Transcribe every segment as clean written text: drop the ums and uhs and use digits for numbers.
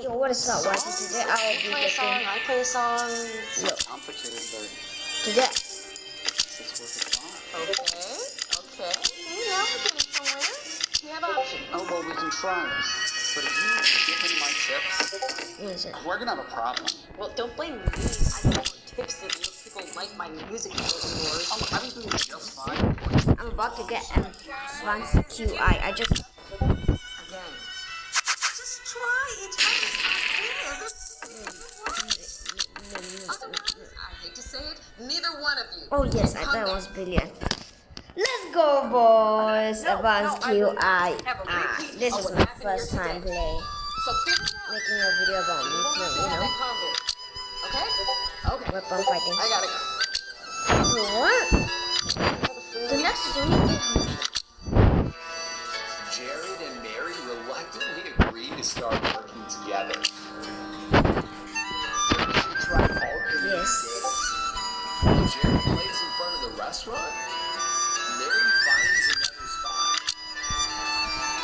Yo, what is up, Wesley? Today I will be getting... I play a song. It's not complicated, but Today... it's worth a try. Okay. Now we're getting somewhere. You have options. Oh, well, we can try. But if you give me my tips, What is it? we're gonna have a problem. Well, don't blame me. I don't want tips that make people like my music more than yours. I was doing just fine. I'm about to get advanced QI. I just... Again. Just try it. Otherwise, I hate to say it, neither one of you. Oh yes, I thought it was billion. Let's go, boys! Advanced QI. This is my first time playing. So figure it out. Making a video about me playing, you know? Okay? Okay. Weapon fighting. I gotta go. What? The next is only 800. Jared and Mary reluctantly agreed to start working together. Yes. When Jared plays in front of the restaurant, Mary finds another spot.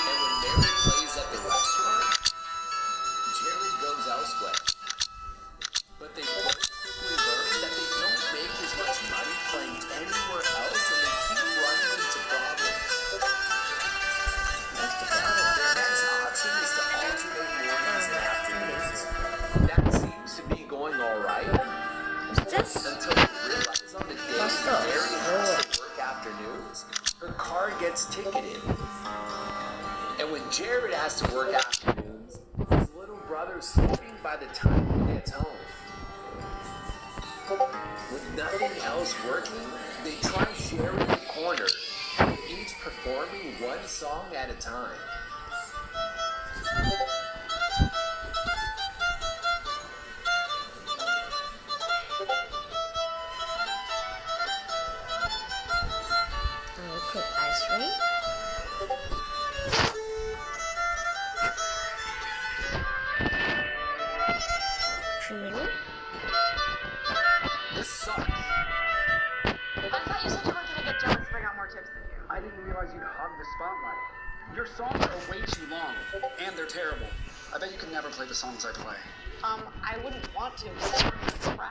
And when Mary plays at the restaurant, Jared goes elsewhere. But they both quickly learn that they don't make as much money playing anywhere else, and they keep running into problems. Their next option is to alternate mornings and afternoons. That seems to be going all right. Just... Until you realize on the day Mary has to work afternoons, her car gets ticketed. And when Jared has to work afternoons, his little brother's sleeping by the time he gets home. With nothing else working, they try sharing the corner, each performing one song at a time. Quick ice ring. True. This sucks. I thought you said you weren't gonna get jealous if I got more tips than you. I didn't realize you'd hug the spotlight. Your songs are way too long, and they're terrible. I bet you could never play the songs I play. I wouldn't want to because it's trash.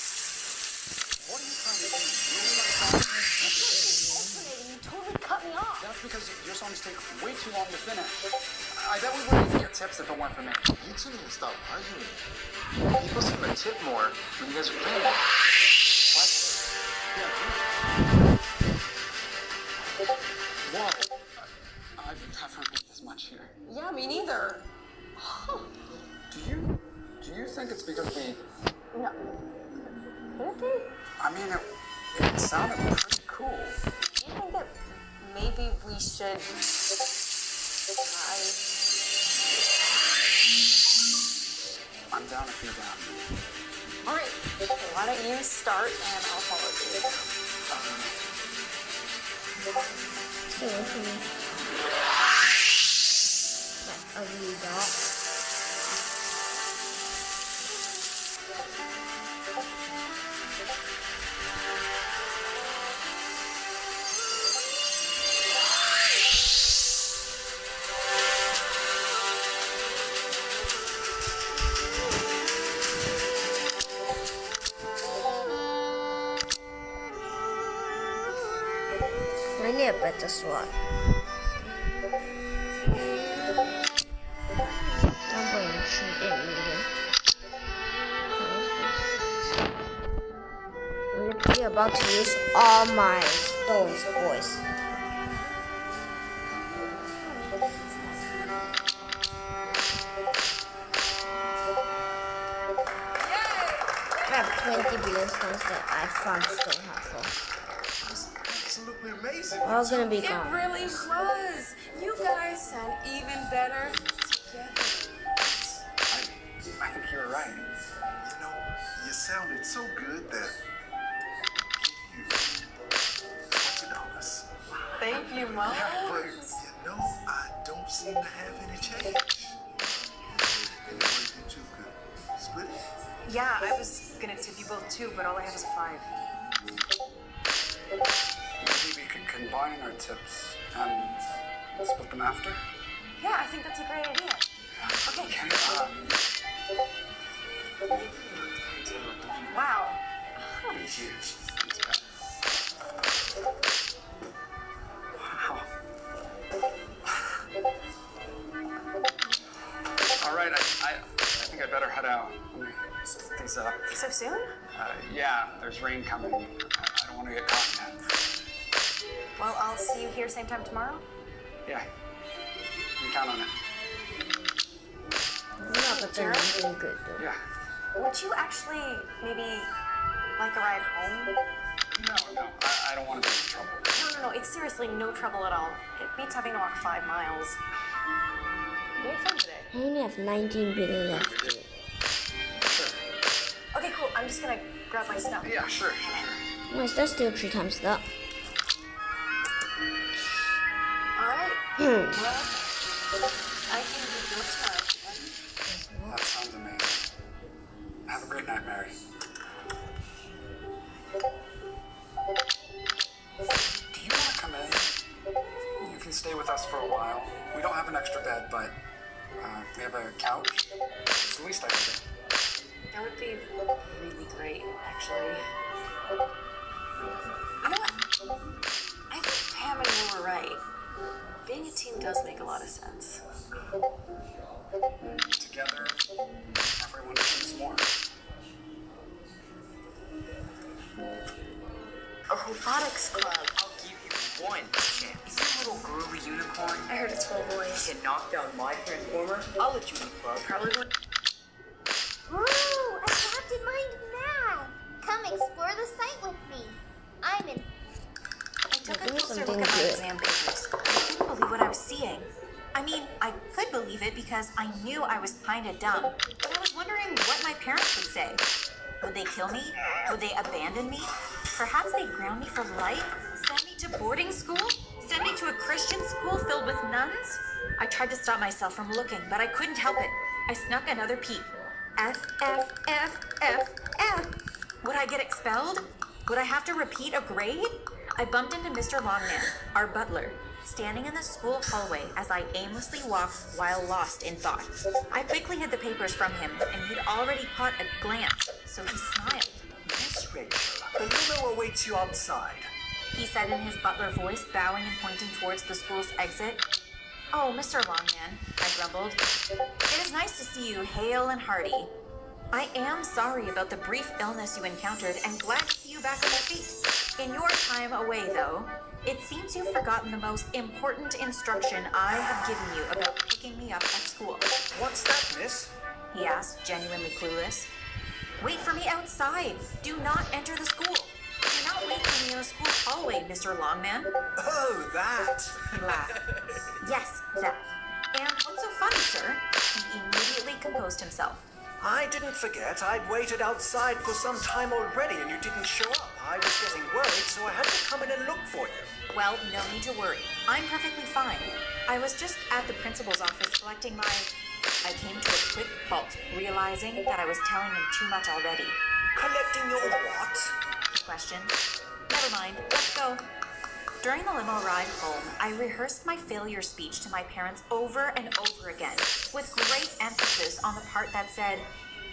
What are you trying to do? Ruin my song? You totally cut me off. That's because your songs take way too long to finish. I bet we wouldn't even get tips if it weren't for me. You two need to stop arguing. People seem to tip more when you guys are playing. What? Yeah. Whoa. I've never made this much here. Yeah, me neither. Do you think it's because we... No. Could it be? I mean, it sounded pretty cool. Do you think that maybe we should try? I'm down if you're down. All right. Why don't you start and I'll follow you. Stay away from me. That ugly dog. I need a better next one. 1.28 million. I'm literally about to use all my stones, boys. I have 20 billion stones that I found stone helpful. Absolutely amazing. All gonna be It gone. really was. You guys sound even better together. I think you were right. You know, you sounded so good that you $20. Thank you, Mom. But you know, I don't seem to have any change. And what did you could split it? Yeah, I was gonna tip you both too, but all I have is a 5. Maybe we could combine our tips and split them after. Yeah, I think that's a great idea. Okay. Wow. Thank you. Wow. All right, I think I'd better head out. Let me split these up. So soon? Yeah, there's rain coming. I don't want to get caught in that. Well, I'll see you here same time tomorrow. Yeah, you can count on it. No, but they're not doing good though. Yeah. Would you actually maybe like a ride home? No, I don't want to be in trouble. No, it's seriously no trouble at all. It beats having to walk 5 miles. We had fun today. I only have 19 billion left. Sure. Okay, cool. I'm just gonna grab my stuff. Yeah, sure. Oh, is that still 3 times that? All right. Well, I can give you a tomorrow. That sounds amazing. Have a great night, Mary. Do you want to come in? You can stay with us for a while. We don't have an extra bed, but we have a couch. It's the least I can do. That would be really great, actually. You know what? I think Pam and you were right. Being a team does make a lot of sense. Together, everyone achieves more. A robotics club. I'll give you one chance. Is that little girly unicorn? I heard it's full of boys. Can knock down my transformer? I'll let you in the club. Probably would. Woo! Adopted mind mad! Come explore the site with me. I'm in. I took a do closer something look at my good. exam papers. I couldn't believe what I was seeing. I mean, I could believe it because I knew I was kind of dumb. But I was wondering what my parents would say. Would they kill me? Would they abandon me? Perhaps they'd ground me for life? Send me to boarding school? Send me to a Christian school filled with nuns? I tried to stop myself from looking, but I couldn't help it. I snuck another peek. F, F, F, F, F. Would I get expelled? Would I have to repeat a grade? I bumped into Mr. Longman, our butler, standing in the school hallway as I aimlessly walked while lost in thought. I quickly hid the papers from him, and he'd already caught a glance, so he smiled. Miss Rachel, the limo awaits you outside. He said in his butler voice, bowing and pointing towards the school's exit. Oh, Mr. Longman, I grumbled. It is nice to see you hale and hearty. I am sorry about the brief illness you encountered and glad to see you back on your feet. In your time away, though, it seems you've forgotten the most important instruction I have given you about picking me up at school. What's that, miss? He asked, genuinely clueless. Wait for me outside. Do not enter the school. Do not wait for me in the school hallway, Mr. Longman. Oh, that. He laughed. Yes, that. And what's so funny, sir? He immediately composed himself. I didn't forget. I'd waited outside for some time already and you didn't show up. I was getting worried, so I had to come in and look for you. Well, no need to worry. I'm perfectly fine. I was just at the principal's office collecting my... I came to a quick halt, realizing that I was telling him too much already. Collecting your what? He questioned. Never mind, let's go. During the limo ride home, I rehearsed my failure speech to my parents over and over again, with great emphasis on the part that said,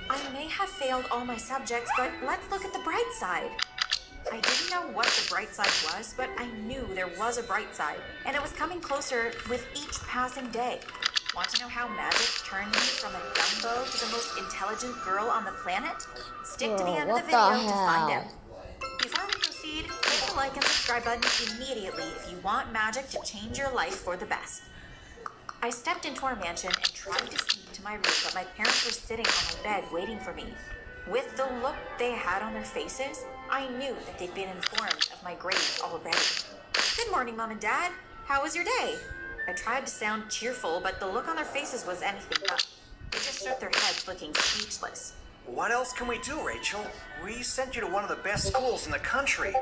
I may have failed all my subjects, but let's look at the bright side. I didn't know what the bright side was, but I knew there was a bright side, and it was coming closer with each passing day. Want to know how magic turned me from a dumbo to the most intelligent girl on the planet? Stick to the end of the What the video to find hell? out. Before we proceed, hit the like and subscribe button immediately if you want magic to change your life for the best. I stepped into our mansion and tried to sneak to my room, but my parents were sitting on my bed waiting for me. With the look they had on their faces, I knew that they'd been informed of my grades already. Good morning, Mom and Dad. How was your day? I tried to sound cheerful, but the look on their faces was anything but. They just shook their heads, looking speechless. What else can we do, Rachel? We sent you to one of the best schools in the country.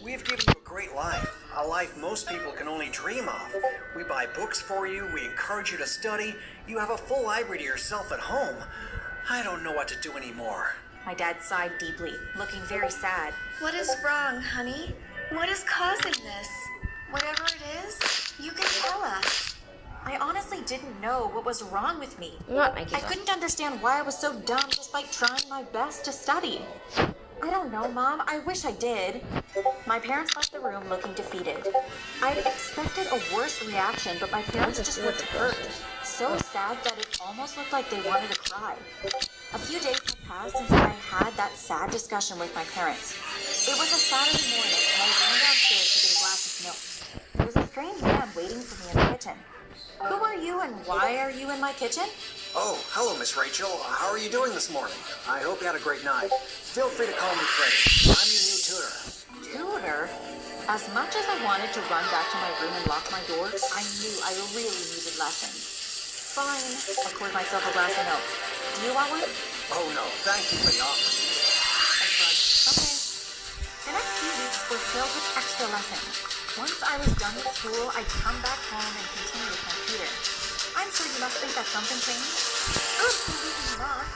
We've given you a great life, a life most people can only dream of. We buy books for you, we encourage you to study, you have a full library to yourself at home. I don't know what to do anymore. My dad sighed deeply, looking very sad. What is wrong, honey? What is causing this? Whatever it is, you can tell us. I honestly didn't know what was wrong with me. What, my I kid? couldn't understand why I was so dumb despite trying my best to study. I don't know, Mom. I wish I did. My parents left the room looking defeated. I'd expected a worse reaction, but my parents just looked hurt. So sad that it almost looked like they wanted to cry. A few days had passed since I had that sad discussion with my parents. It was a Saturday morning, and I ran downstairs to get a glass of milk. There was a strange man waiting for me in the kitchen. Who are you and why are you in my kitchen? Oh, hello, Miss Rachel. How are you doing this morning? I hope you had a great night. Feel free to call me Freddie. I'm your new tutor. Tutor? As much as I wanted to run back to my room and lock my door, I knew I really needed lessons. Fine. I poured myself a glass of milk. Do you want one? Oh, no. Thank you for the offer. I shrugged. Okay. The next few weeks were filled with extra lessons. Once I was done with school, I'd come back home and continue with my tutor. I'm sure you must think that something changed. Absolutely not.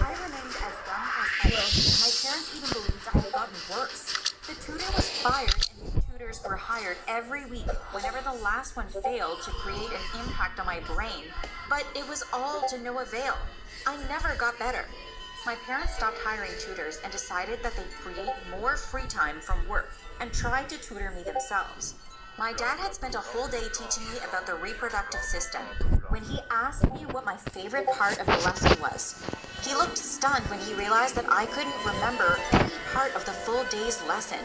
I remained as dumb as ever. My parents even believed I had gotten worse. The tutor was fired and new tutors were hired every week whenever the last one failed to create an impact on my brain. But it was all to no avail. I never got better. My parents stopped hiring tutors and decided that they'd create more free time from work and tried to tutor me themselves. My dad had spent a whole day teaching me about the reproductive system. When he asked me what my favorite part of the lesson was, he looked stunned when he realized that I couldn't remember any part of the full day's lesson.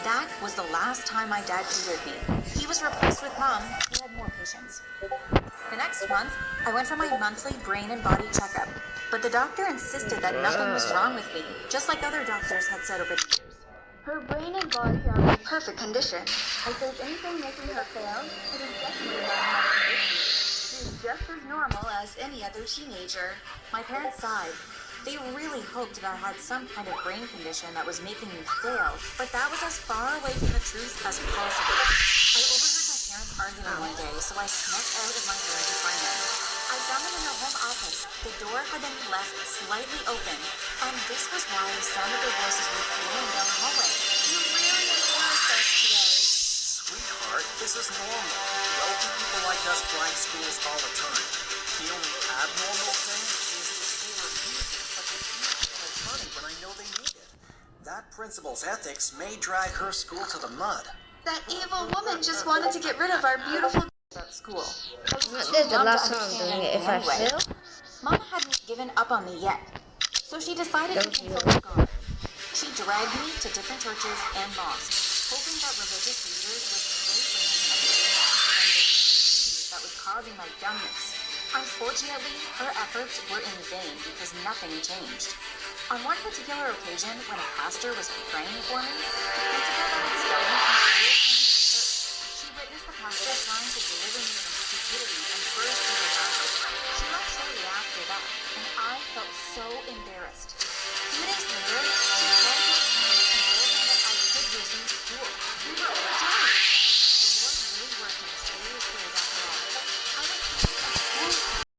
That was the last time my dad tutored me. He was replaced with Mom, who had more patience. The next month, I went for my monthly brain and body checkup, but the doctor insisted that nothing was wrong with me, just like other doctors had said over the years. Her brain and body are in perfect condition. If there's anything making her fail, it is definitely not a medical issue. She is just as normal as any other teenager. My parents sighed. They really hoped that I had some kind of brain condition that was making me fail, but that was as far away from the truth as possible. I overheard my parents arguing one day, so I snuck out of my room to find them. I found them in their home office. The door had been left slightly open, and this was why the sound of their voices were flowing down the hallway. You really embarrassed us today. Sweetheart, this is normal. Wealthy people like us blank schools all the time. The only abnormal thing is the school refuses, but they keep returning when I know they need it. That principal's ethics may drag her school to the mud. That evil woman just wanted to get rid of our beautiful... About school. This is the last time I'm doing it. If I fail, Mom hadn't given up on me yet, so she decided to Don't you? consult God. She dragged me to different churches and mosques, hoping that religious leaders would pray for me and release me from this disease that was causing my dumbness. Unfortunately, her efforts were in vain because nothing changed. On one particular occasion, when a pastor was praying for me, the principal that had started